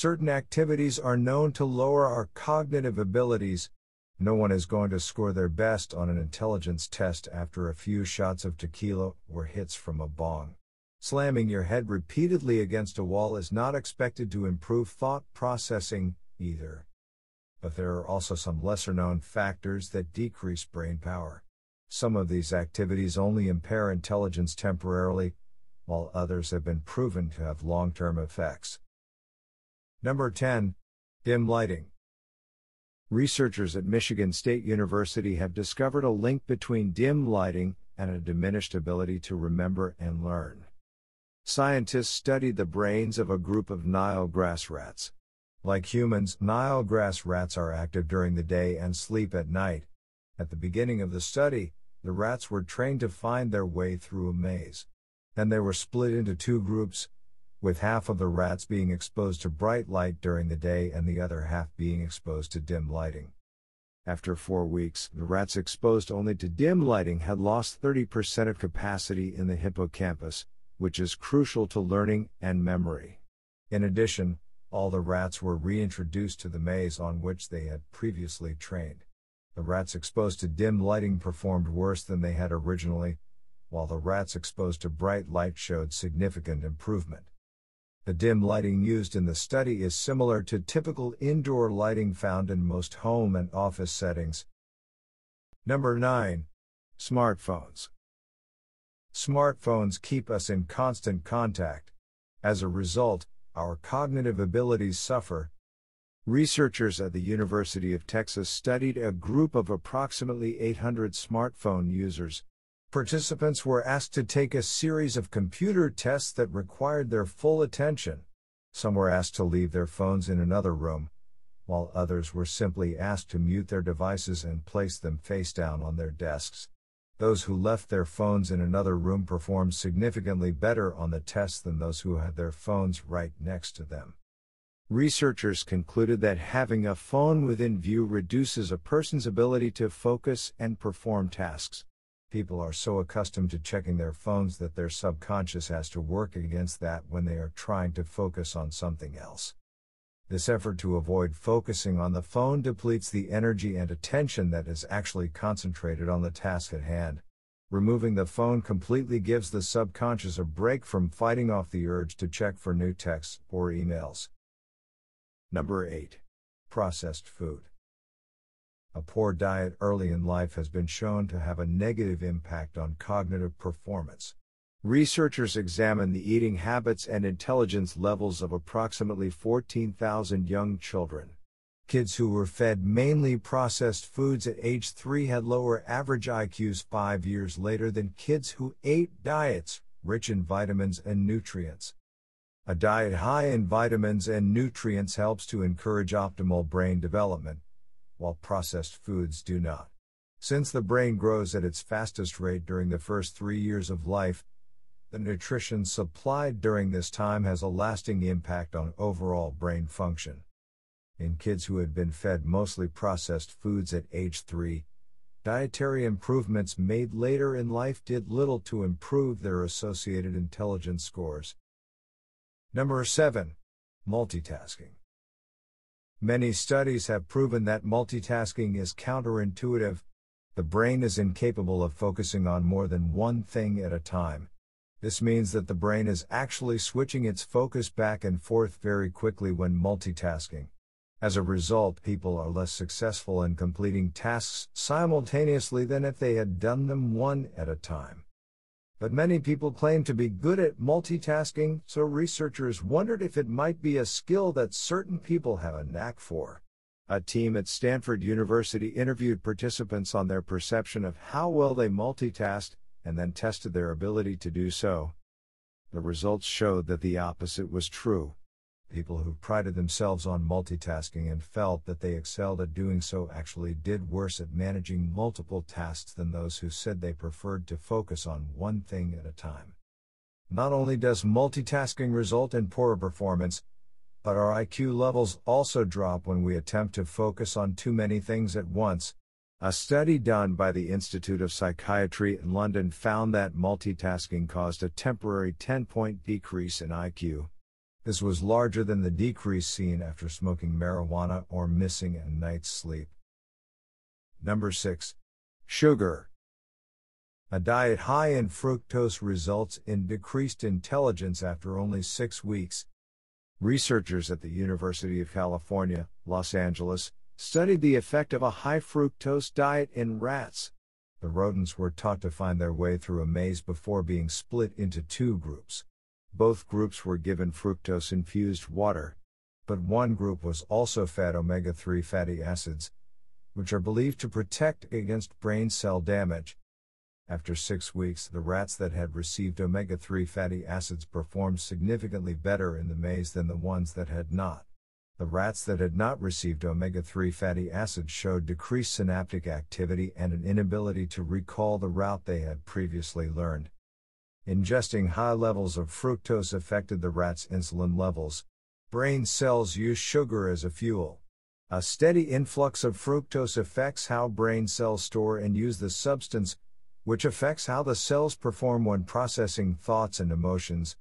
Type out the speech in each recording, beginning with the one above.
Certain activities are known to lower our cognitive abilities. No one is going to score their best on an intelligence test after a few shots of tequila or hits from a bong. Slamming your head repeatedly against a wall is not expected to improve thought processing, either. But there are also some lesser-known factors that decrease brain power. Some of these activities only impair intelligence temporarily, while others have been proven to have long-term effects. Number 10. Dim lighting. Researchers at Michigan State University have discovered a link between dim lighting and a diminished ability to remember and learn. Scientists studied the brains of a group of Nile grass rats. Like humans, Nile grass rats are active during the day and sleep at night. At the beginning of the study, the rats were trained to find their way through a maze. Then they were split into two groups, with half of the rats being exposed to bright light during the day and the other half being exposed to dim lighting. After 4 weeks, the rats exposed only to dim lighting had lost 30% of capacity in the hippocampus, which is crucial to learning and memory. In addition, all the rats were reintroduced to the maze on which they had previously trained. The rats exposed to dim lighting performed worse than they had originally, while the rats exposed to bright light showed significant improvement. The dim lighting used in the study is similar to typical indoor lighting found in most home and office settings. Number 9. Smartphones. Smartphones keep us in constant contact. As a result, our cognitive abilities suffer. Researchers at the University of Texas studied a group of approximately 800 smartphone users. Participants were asked to take a series of computer tests that required their full attention. Some were asked to leave their phones in another room, while others were simply asked to mute their devices and place them face down on their desks. Those who left their phones in another room performed significantly better on the test than those who had their phones right next to them. Researchers concluded that having a phone within view reduces a person's ability to focus and perform tasks. People are so accustomed to checking their phones that their subconscious has to work against that when they are trying to focus on something else. This effort to avoid focusing on the phone depletes the energy and attention that is actually concentrated on the task at hand. Removing the phone completely gives the subconscious a break from fighting off the urge to check for new texts or emails. Number 8. Processed food. A poor diet early in life has been shown to have a negative impact on cognitive performance. Researchers examined the eating habits and intelligence levels of approximately 14,000 young children. Kids who were fed mainly processed foods at age 3 had lower average IQs 5 years later than kids who ate diets rich in vitamins and nutrients. A diet high in vitamins and nutrients helps to encourage optimal brain development, while processed foods do not. Since the brain grows at its fastest rate during the first 3 years of life, the nutrition supplied during this time has a lasting impact on overall brain function. In kids who had been fed mostly processed foods at age 3, dietary improvements made later in life did little to improve their associated intelligence scores. Number 7. Multitasking. Many studies have proven that multitasking is counterintuitive. The brain is incapable of focusing on more than one thing at a time. This means that the brain is actually switching its focus back and forth very quickly when multitasking. As a result, people are less successful in completing tasks simultaneously than if they had done them one at a time. But many people claim to be good at multitasking, so researchers wondered if it might be a skill that certain people have a knack for. A team at Stanford University interviewed participants on their perception of how well they multitasked, and then tested their ability to do so. The results showed that the opposite was true. People who prided themselves on multitasking and felt that they excelled at doing so actually did worse at managing multiple tasks than those who said they preferred to focus on one thing at a time. Not only does multitasking result in poorer performance, but our IQ levels also drop when we attempt to focus on too many things at once. A study done by the Institute of Psychiatry in London found that multitasking caused a temporary 10-point decrease in IQ. This was larger than the decrease seen after smoking marijuana or missing a night's sleep. Number 6. Sugar. A diet high in fructose results in decreased intelligence after only 6 weeks. Researchers at the University of California, Los Angeles, studied the effect of a high fructose diet in rats. The rodents were taught to find their way through a maze before being split into 2 groups. Both groups were given fructose-infused water, but one group was also fed omega-3 fatty acids, which are believed to protect against brain cell damage. After 6 weeks, the rats that had received omega-3 fatty acids performed significantly better in the maze than the ones that had not. The rats that had not received omega-3 fatty acids showed decreased synaptic activity and an inability to recall the route they had previously learned. Ingesting high levels of fructose affected the rats' insulin levels. Brain cells use sugar as a fuel. A steady influx of fructose affects how brain cells store and use the substance, which affects how the cells perform when processing thoughts and emotions.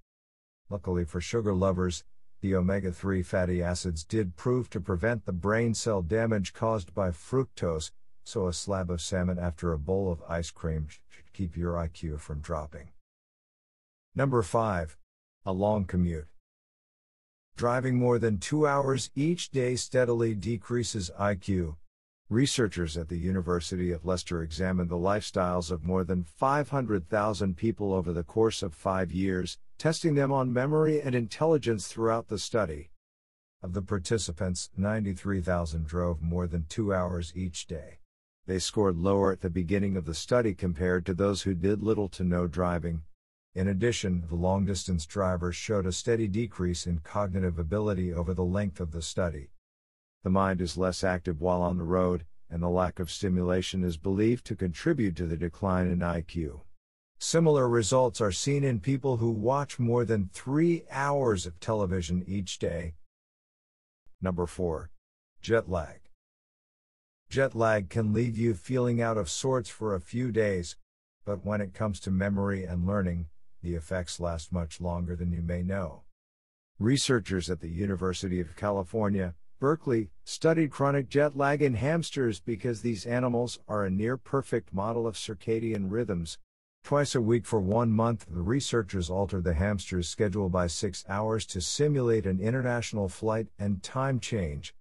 Luckily for sugar lovers, the omega-3 fatty acids did prove to prevent the brain cell damage caused by fructose, so a slab of salmon after a bowl of ice cream should keep your IQ from dropping. Number 5. A long commute. Driving more than 2 hours each day steadily decreases IQ. Researchers at the University of Leicester examined the lifestyles of more than 500,000 people over the course of 5 years, testing them on memory and intelligence throughout the study. Of the participants, 93,000 drove more than 2 hours each day. They scored lower at the beginning of the study compared to those who did little to no driving. In addition, the long-distance drivers showed a steady decrease in cognitive ability over the length of the study. The mind is less active while on the road, and the lack of stimulation is believed to contribute to the decline in IQ. Similar results are seen in people who watch more than 3 hours of television each day. Number 4. Jet lag. Jet lag can leave you feeling out of sorts for a few days, but when it comes to memory and learning, the effects last much longer than you may know. Researchers at the University of California, Berkeley, studied chronic jet lag in hamsters because these animals are a near-perfect model of circadian rhythms. Twice a week for 1 month, the researchers altered the hamster's schedule by 6 hours to simulate an international flight and time change.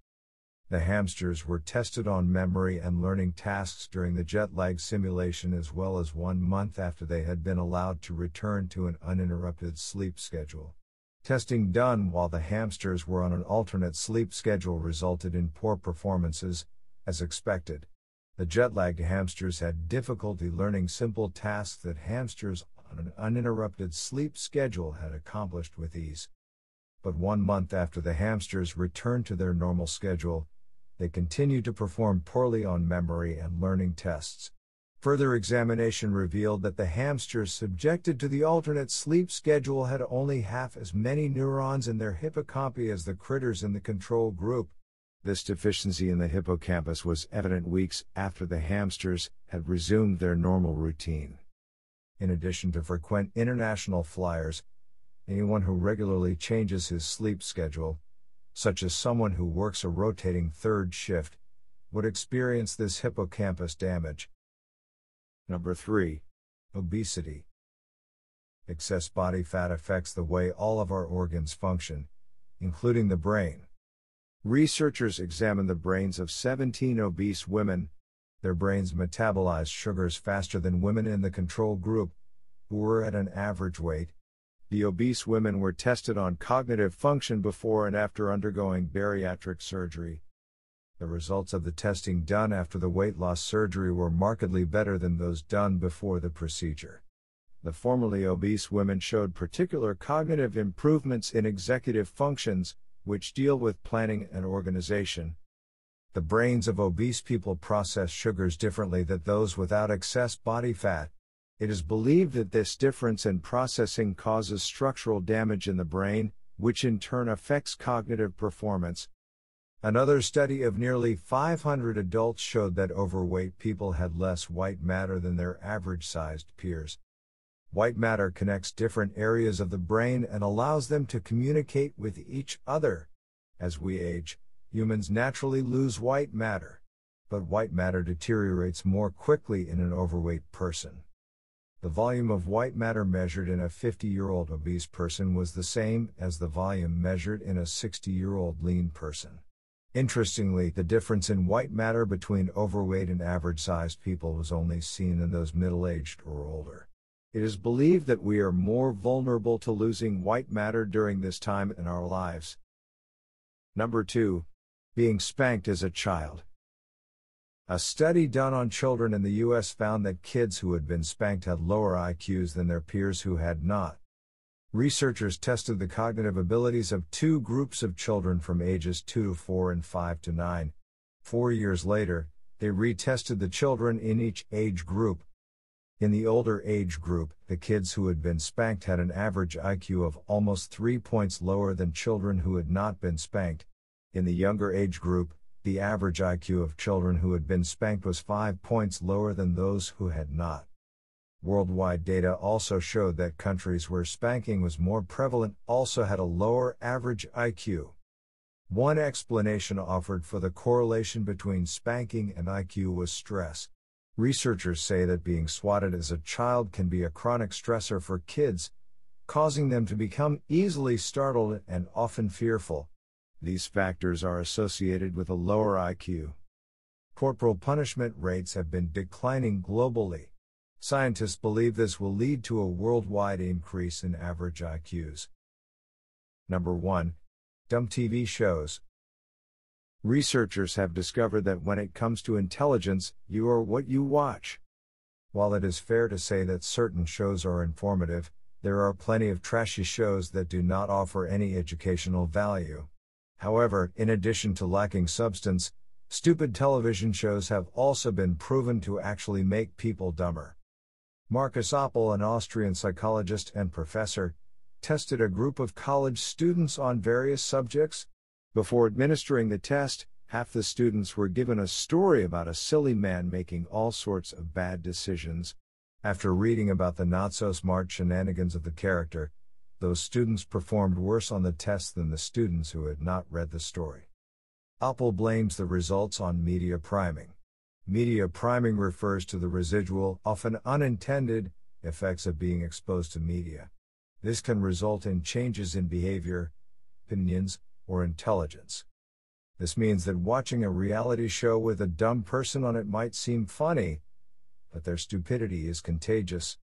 The hamsters were tested on memory and learning tasks during the jet lag simulation as well as 1 month after they had been allowed to return to an uninterrupted sleep schedule. Testing done while the hamsters were on an alternate sleep schedule resulted in poor performances, as expected. The jet-lagged hamsters had difficulty learning simple tasks that hamsters on an uninterrupted sleep schedule had accomplished with ease. But 1 month after the hamsters returned to their normal schedule, they continued to perform poorly on memory and learning tests. Further examination revealed that the hamsters subjected to the alternate sleep schedule had only half as many neurons in their hippocampi as the critters in the control group. This deficiency in the hippocampus was evident weeks after the hamsters had resumed their normal routine. In addition to frequent international flyers, anyone who regularly changes his sleep schedule, such as someone who works a rotating third shift, would experience this hippocampus damage. Number 3. Obesity. Excess body fat affects the way all of our organs function, including the brain. Researchers examined the brains of 17 obese women. Their brains metabolized sugars faster than women in the control group, who were at an average weight. The obese women were tested on cognitive function before and after undergoing bariatric surgery. The results of the testing done after the weight loss surgery were markedly better than those done before the procedure. The formerly obese women showed particular cognitive improvements in executive functions, which deal with planning and organization. The brains of obese people process sugars differently than those without excess body fat. It is believed that this difference in processing causes structural damage in the brain, which in turn affects cognitive performance. Another study of nearly 500 adults showed that overweight people had less white matter than their average-sized peers. White matter connects different areas of the brain and allows them to communicate with each other. As we age, humans naturally lose white matter. But white matter deteriorates more quickly in an overweight person. The volume of white matter measured in a 50-year-old obese person was the same as the volume measured in a 60-year-old lean person. Interestingly, the difference in white matter between overweight and average-sized people was only seen in those middle-aged or older. It is believed that we are more vulnerable to losing white matter during this time in our lives. Number 2. Being spanked as a child. A study done on children in the U.S. found that kids who had been spanked had lower IQs than their peers who had not. Researchers tested the cognitive abilities of two groups of children from ages 2 to 4 and 5 to 9. 4 years later, they retested the children in each age group. In the older age group, the kids who had been spanked had an average IQ of almost 3 points lower than children who had not been spanked. In the younger age group, the average IQ of children who had been spanked was 5 points lower than those who had not. Worldwide data also showed that countries where spanking was more prevalent also had a lower average IQ. One explanation offered for the correlation between spanking and IQ was stress. Researchers say that being swatted as a child can be a chronic stressor for kids, causing them to become easily startled and often fearful. These factors are associated with a lower IQ. Corporal punishment rates have been declining globally. Scientists believe this will lead to a worldwide increase in average IQs. Number 1. Dumb TV shows. Researchers have discovered that when it comes to intelligence, you are what you watch. While it is fair to say that certain shows are informative, there are plenty of trashy shows that do not offer any educational value. However, in addition to lacking substance, stupid television shows have also been proven to actually make people dumber. Markus Oppel, an Austrian psychologist and professor, tested a group of college students on various subjects. Before administering the test, half the students were given a story about a silly man making all sorts of bad decisions. After reading about the not-so-smart shenanigans of the character, those students performed worse on the test than the students who had not read the story. Oppel blames the results on media priming. Media priming refers to the residual, often unintended, effects of being exposed to media. This can result in changes in behavior, opinions, or intelligence. This means that watching a reality show with a dumb person on it might seem funny, but their stupidity is contagious.